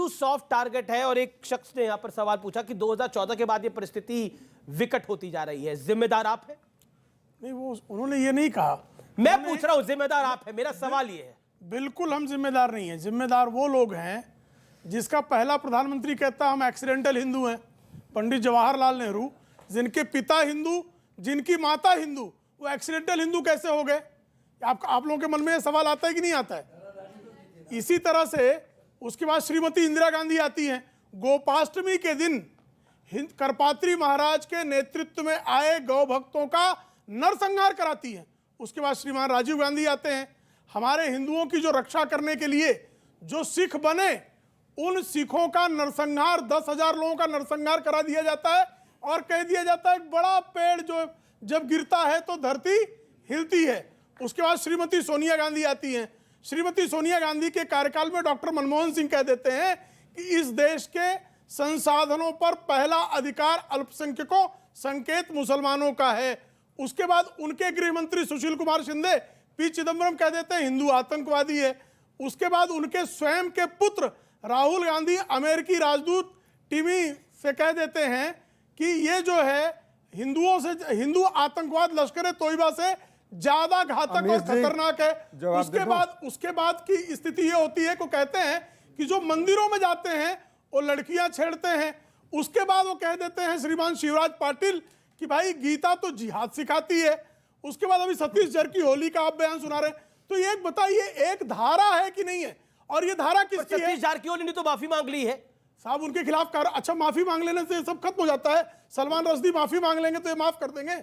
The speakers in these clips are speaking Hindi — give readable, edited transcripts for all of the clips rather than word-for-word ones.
हिंदू सॉफ्ट टारगेट है। और एक शख्स ने यहां पर सवाल पूछा कि 2014 के बाद ये परिस्थिति विकट होती जा रही है, जिम्मेदार आप हैं? नहीं, वो उन्होंने ये नहीं कहा। मैं पूछ रहा हूं, जिम्मेदार आप हैं, मेरा सवाल ये है। बिल्कुल हम जिम्मेदार नहीं हैं। जिम्मेदार वो लोग हैं जिसका पहला प्रधानमंत्री कहता हम एक्सीडेंटल हिंदू हैं, पंडित जवाहरलाल नेहरू, जिनके पिता हिंदू, जिनकी माता हिंदू, वो एक्सीडेंटल हिंदू कैसे हो गए? आप लोगों के मन में ये सवाल आता है कि नहीं आता है? इसी तरह से उसके बाद श्रीमती इंदिरा गांधी आती हैं, गोपाष्टमी के दिन करपात्री महाराज के नेतृत्व में आए गौ भक्तों का नरसंहार कराती हैं। उसके बाद श्रीमान राजीव गांधी आते हैं, हमारे हिंदुओं की जो रक्षा करने के लिए जो सिख बने, उन सिखों का नरसंहार, 10,000 लोगों का नरसंहार करा दिया जाता है और कह दिया जाता है बड़ा पेड़ जो जब गिरता है तो धरती हिलती है। उसके बाद श्रीमती सोनिया गांधी आती हैं। श्रीमती सोनिया गांधी के कार्यकाल में डॉक्टर मनमोहन सिंह कह देते हैं कि इस देश के संसाधनों पर पहला अधिकार अल्पसंख्यकों, संकेत मुसलमानों का है। उसके बाद उनके गृह मंत्री सुशील कुमार शिंदे, पी चिदम्बरम कह देते हैं हिंदू आतंकवादी है। उसके बाद उनके स्वयं के पुत्र राहुल गांधी अमेरिकी राजदूत टिमी से कह देते हैं कि ये जो है हिंदुओं से, हिंदू आतंकवाद लश्कर तोयबा से ज्यादा घातक और खतरनाक है। उसके बाद की स्थिति ये होती है को कहते हैं कि जो मंदिरों में जाते हैं वो लड़कियां छेड़ते हैं। उसके बाद वो कह देते हैं श्रीमान शिवराज पाटिल कि भाई गीता तो जिहाद सिखाती है। उसके बाद अभी सतीश जारकिहोली का आप बयान सुना रहे हैं। तो ये बताइए, एक धारा है कि नहीं है? और ये धारा किसकी है? सतीश जारकिहोली ने तो माफी मांग ली है साहब, उनके खिलाफ अच्छा, माफी मांग लेने से सब खत्म हो जाता है? सलमान रश्दी माफी मांग लेंगे तो ये माफ कर देंगे?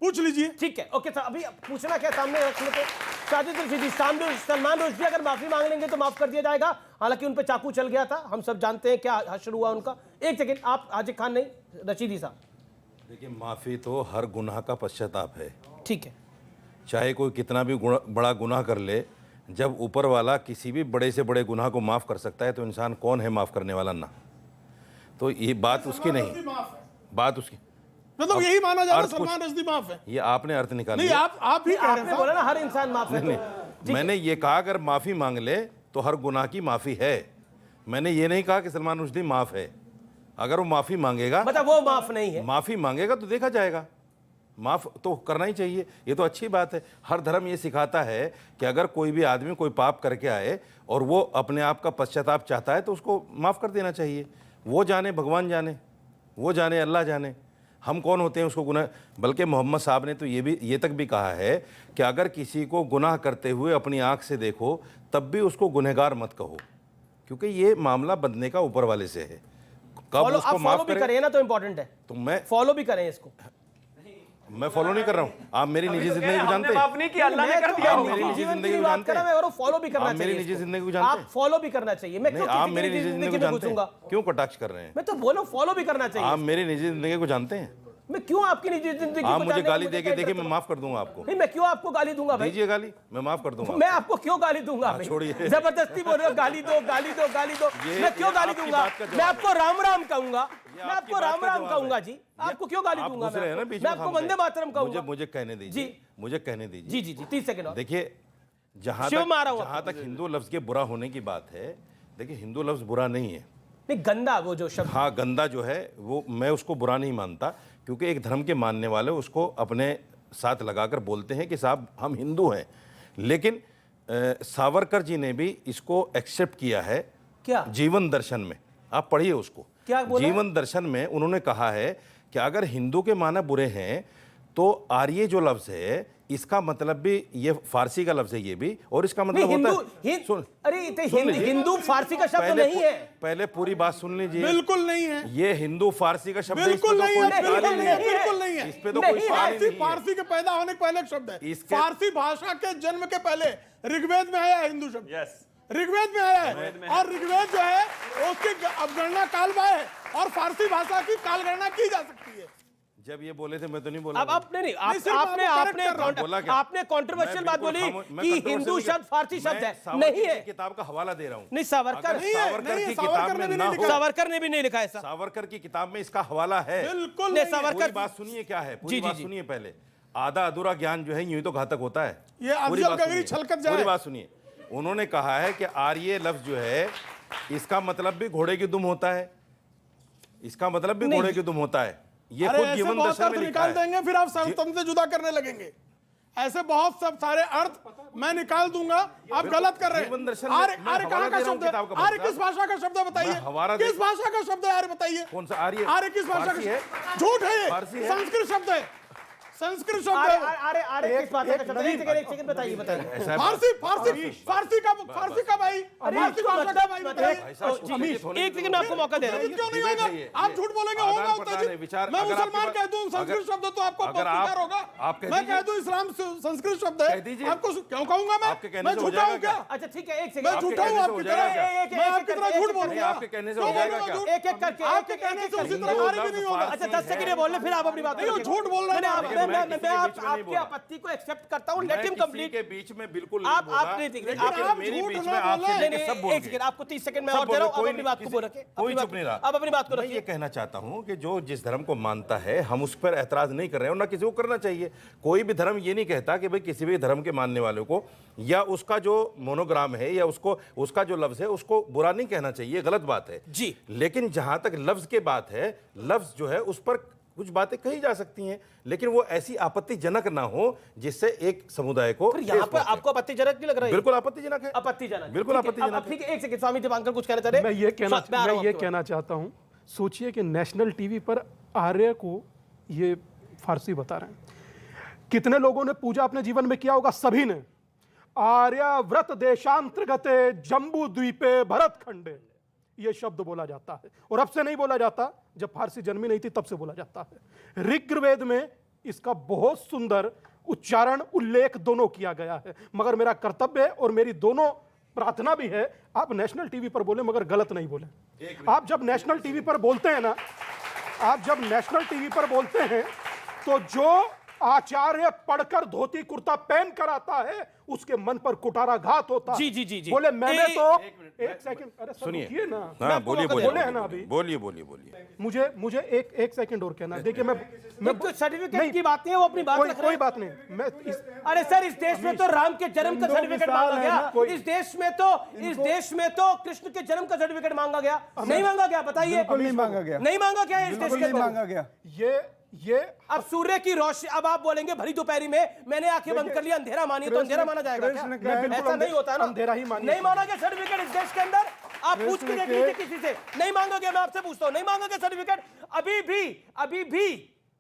पूछ लीजिए। ठीक है, ओके सर। अभी पूछना क्या सामने रखने को साजिद रशीदी, सामने सलमान रश्दी अगर माफी मांग लेंगे तो माफ कर दिया जाएगा। हालांकि उन पे चाकू चल गया था, हम सब जानते हैं क्या हश्र हुआ उनका। एक सेकंड, आप हाजिर खान नहीं, रशीदी साहब। देखिए, माफी तो हर गुनाह का पश्चाताप है। ठीक है, चाहे कोई कितना भी बड़ा गुनाह कर ले, जब ऊपर वाला किसी भी बड़े से बड़े गुनाह को माफ कर सकता है तो इंसान कौन है माफ करने वाला? ना, तो ये बात उसकी नहीं, बात उसकी, मतलब यही माना जा रहा है सलमान रश्दी माफ है। ये आपने अर्थ निकाल नहीं, लिया। आप ही कह रहे हैं। बोला ना हर इंसान माफ है। नहीं, मैंने ये कहा अगर माफी मांग ले तो हर गुनाह की माफी है। मैंने ये नहीं कहा कि सलमान रश्दी माफ है। अगर वो माफी मांगेगा, मतलब वो माफ नहीं है, माफी मांगेगा तो देखा जाएगा। माफ तो करना ही चाहिए, ये तो अच्छी बात है। हर धर्म ये सिखाता है कि अगर कोई भी आदमी कोई पाप करके आए और वो अपने आप का पश्चाताप चाहता है तो उसको माफ कर देना चाहिए। वो जाने, भगवान जाने, वो जाने, अल्लाह जाने, हम कौन होते हैं उसको गुनाह। बल्कि मोहम्मद साहब ने तो ये तक भी कहा है कि अगर किसी को गुनाह करते हुए अपनी आंख से देखो तब भी उसको गुनहगार मत कहो, क्योंकि ये मामला बंदने का ऊपर वाले से है। कब उसको माफ करें ना तो इंपॉर्टेंट है, तो मैं फॉलो भी करें इसको। मैं फॉलो नहीं कर रहा हूँ। आप मेरी निजी जिंदगी को जानते हैं? माफ नहीं किया, अल्लाह ने कर दिया। आप मेरी निजी जिंदगी को जानते हैं? और फॉलो भी करना चाहिए। मेरी निजी जिंदगी को जानते हैं? आप फॉलो भी करना चाहिए। मैं क्यों आप मेरी निजी जिंदगी को जानते हैं? क्यों कटाक्ष कर रहे हैं? मैं तो बोलो फॉलो भी करना चाहिए। आप मेरी निजी जिंदगी को जानते हैं? मैं क्यों आपकी निजी जिंदगी आप मुझे गाली देके देखिए, मैं माफ कर दूंगा आपको। नहीं, मैं क्यों आपको गाली दूंगा भाई? दीजिए गाली, मैं माफ कर दूंगा। मैं आपको क्यों गाली दूंगा भाई? छोड़िए, जबरदस्ती बोल रहे हो गाली दो, गाली दो, गाली दो। मैं क्यों गाली दूंगा? मैं आपको राम राम कहूंगा, मैं आपको राम राम कहूंगा जी। आपको क्यों गाली दूंगा? मैं आपको वंदे मातरम कहूंगा। मुझे कहने दीजिए, मुझे कहने दीजिए। जी जी जी, 30 सेकंड। देखिए, जहां तक हिंदू लफ्ज के बुरा होने की बात है, देखिए हिंदू लफ्ज बुरा नहीं है। नहीं, गंदा वो जो शब्द, हाँ गंदा जो है वो मैं उसको बुरा नहीं मानता, क्योंकि एक धर्म के मानने वाले उसको अपने साथ लगाकर बोलते हैं कि साहब हम हिंदू हैं। लेकिन सावरकर जी ने भी इसको एक्सेप्ट किया है। क्या? जीवन दर्शन में आप पढ़िए उसको। क्या बोला? जीवन दर्शन में उन्होंने कहा है कि अगर हिंदू के माना बुरे हैं तो आर्य जो लफ्ज है इसका मतलब भी ये फारसी का लफ्ज है ये भी, और इसका मतलब होता है अरे हिंदू फारसी का शब्द नहीं है। पहले पूरी बात सुन लीजिए। बिल्कुल नहीं है, ये हिंदू फारसी का शब्द बिल्कुल नहीं है, बिल्कुल नहीं है। इस पे तो कोई सवाल ही नहीं है। फारसी के पैदा होने के पहले शब्द है। फारसी भाषा के जन्म के पहले ऋग्वेद में आया हिंदू शब्द। ऋग्वेद में आया है, और ऋग्वेद जो है उसकी अवगणना कालवा है और फारसी भाषा की कालगणना की जा सकती है। जब ये बोले थे मैं तो नहीं बोला। अब आपने नहीं, आपने कंट्रोवर्शियल बात बोली कि हिंदू शब्द फारसी शब्द है। नहीं है, किताब का हवाला दे रहा हूँ। नहीं, सावरकर की किताब में ना हो, सावरकर ने भी नहीं लिखा ऐसा। सावरकर की किताब में इसका हवाला है। बिल्कुल नहीं, सावरकर बात सुनिए क्या है, पूरी बात सुनिए पहले। आधा अधूरा ज्ञान जो है यूं ही तो घातक होता है। ये पूरी बात सुनिए। उन्होंने कहा है कि आर्य लफ्ज जो है इसका मतलब भी घोड़े की दुम होता है, इसका मतलब भी नहीं। घोड़े की दुम होता है। ये अरे खुद ऐसे जीवन बहुत दर्शन अर्थ में लिखा निकाल है। देंगे, फिर आप संतन से जुदा करने लगेंगे। ऐसे बहुत सब सारे अर्थ मैं निकाल दूंगा, आप गलत कर रहे जीवन दर्शन हैं। में आर्य मैं आर्य कहाँ हवाला का दे रहा हूं शब्द है? किताब का आर्य मतलब। किस भाषा का शब्द है बताइए? मैं हवाला किस दे- भाषा का शब्द है आर्य बताइए? कौन सा आर्य? आर्य किस भाषा फारसी है? का? झूठ है ये, फारसी है? संस्कृत शब्द है, संस्कृत शब्द अरे है। अरे अरे किस भाषा का शब्द है? एक सेकंड बताइए बताइए। ऐसा है? फारसी फारसी फारसी का भाई, फारसी भाषा का भाई बताइए। ऐसा अमीश, एक सेकंड मैं आपको मौका दे रहा हूँ। क्यों नहीं डिबेट है होगा? ये। आप झूठ बोलेंगे, होगा आदान प्रदान उत्तेजित। है, विचार। मैं अगर आपके मुसलमान पास- कह दूं संस्कृत अगर- शब्द तो आपको अगर आप- स्वीकार होगा। आप कह मैं दीजिए। कह दूं इस्लाम संस्कृत शब्द है, कह दीजिए। आपको क्यों कहूंगा मैं? आपके कहने मैं से हो झूठा हूं जाएगा क्या? अच्छा ठीक है, एक मैं सेकंड। झूठा हूं कहने से हो आपकी जाएगा तरह? क्या? मैं आपकी तरह झूठ बोलूंगा? नहीं, आपके कहने से हो क्यों जाएगा बोलूंगा क्या? झूठ? एक-एक करके, आपके एक-एक कहने से करके। उसी तरह आर्य भी नहीं होगा। अच्छा 10 सेकंड ये बोल ले, फिर आप अपनी बात नहीं, वो करिए। झूठ बोल रहे हैं आप। लेकिन मैं किसी के बीच में नहीं आपकी बोला। आपत्ति को एक्सेप्ट करता हूँ, लेट मैं हिम किसी कंप्लीट। के बीच में बिल्कुल आप नहीं बोला। नहीं ठीक है, लेकिन आप मेरी झूठ बीच ना में आपसे बोलें। लेके नहीं, सब बोल एक गए। सेकंड, आपको 30 सेकंड मैं सब और दे रहा हूँ। बोल अब गए, अपनी बात को किसी- बोल रखे, कोई अपनी चुप नहीं बात- रहा। अब अपनी बात को मैं ये रखिए। कहना चाहता हूं कि जो जिस धर्म को मानता है हम उस पर ऐतराज नहीं कर रहे हैं और ना किसी को करना चाहिए। कोई भी धर्म ये नहीं कहता कि भाई किसी भी धर्म के मानने वालों को या उसका जो मोनोग्राम है या उसको उसका जो लफ्ज है उसको बुरा नहीं कहना चाहिए, गलत बात है जी। लेकिन जहां तक लफ्ज के बात है, लफ्ज जो है उस पर कुछ बातें कही जा सकती हैं, लेकिन वो ऐसी आपत्तिजनक ना हो जिससे एक समुदाय को फिर यहाँ ठेस पर पहुंचे। आपको आपत्तिजनक नहीं लग रहा है? बिल्कुल आपत्तिजनक है। आपत्तिजनक, बिल्कुल ठीक है, आपत्तिजनक अब है। ठीक है, एक सेकंड, स्वामी दीपांकर कुछ कहना चाह रहे हैं? मैं ये कहना मैं आ रहा हूँ आपके कहना चाहता हूँ, सोचिए कि नेशनल टीवी पर आर्य को ये फारसी बता रहे हैं। कितने लोगों ने पूजा अपने जीवन में किया होगा? सभी ने। आर्यव्रत देशांतर्गते जम्बू द्वीपे भरत खंडे, ये शब्द बोला जाता है और अब से नहीं बोला जाता, जब फारसी जन्मी नहीं थी तब से बोला जाता है। ऋग्वेद में इसका बहुत सुंदर उच्चारण उल्लेख दोनों किया गया है, मगर मेरा कर्तव्य और मेरी दोनों प्रार्थना भी है, आप नेशनल टीवी पर बोले मगर गलत नहीं बोले। आप जब नेशनल टीवी पर बोलते हैं ना, आप जब नेशनल टीवी पर बोलते हैं तो जो आचार्य पढ़कर धोती कुर्ता पहन कर आता है उसके मन पर कुठाराघात होता है। जी, जी, जी, जी। बोले मैंने एक- तो एक सेकंड, अरे सर सुनिए रुकिए ना। हाँ, आपको बोलिए मौका बोलिए दे रहा हूं ना अभी। बोलिए बोलिए बोलिए। मुझे एक सेकंड और कहना है। देखिए मैं कुछ सर्टिफिकेट नहीं, की बात नहीं है, वो अपनी बात रख रहे कोई हैं। बात नहीं। मैं अरे सर, इस देश में तो राम के जन्म का हिंदू सर्टिफिकेट मिसाल मांगा है गया। ना, कोई- इस देश में तो कृष्ण के जन्म का सर्टिफिकेट मांगा गया। नहीं मांगा गया? बताइए। बिल्कुल नहीं मांगा गया। नहीं मांगा गया है इस देश बिल्कुल के नहीं अंदर। मांगा गया। ये अब सूर्य की रोशनी, अब आप बोलेंगे भरी दोपहरी में मैंने आंखें बंद कर लिया, अंधेरा मानिए तो अंधेरा माना जाएगा क्या? कृष्ण का है, ऐसा नहीं होता ना। अंधेरा ही मानिए। नहीं माना गया सर्टिफिकेट इस देश के अंदर। आप पूछ के देख लीजिए किसी से, नहीं मांगा गया। मैं आपसे पूछता हूं, नहीं मांगा गया सर्टिफिकेट? अभी भी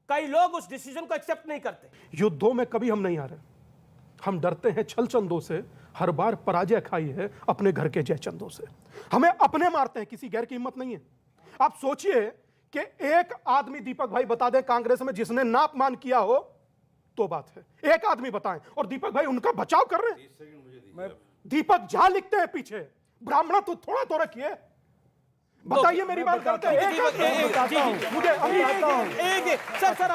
कई लोग उस डिसीजन को एक्सेप्ट नहीं करते। युद्धों में कभी हम नहीं हारे, हम डरते हैं छल चंदों से। हर बार पराजय खाई है अपने घर के जय चंदों से। हमें अपने मारते हैं, किसी गैर की हिम्मत नहीं है। आप सोचिए कि एक आदमी, दीपक भाई बता दें कांग्रेस में जिसने ना अपमान किया हो तो बात है, एक आदमी बताएं। और दीपक भाई उनका बचाव कर रहे हैं। दीपक झा लिखते हैं पीछे, ब्राह्मण तो थोड़ा तो रखिए। बताइए मेरी बात करते हैं। जी, जी, जी, जी, मुझे सर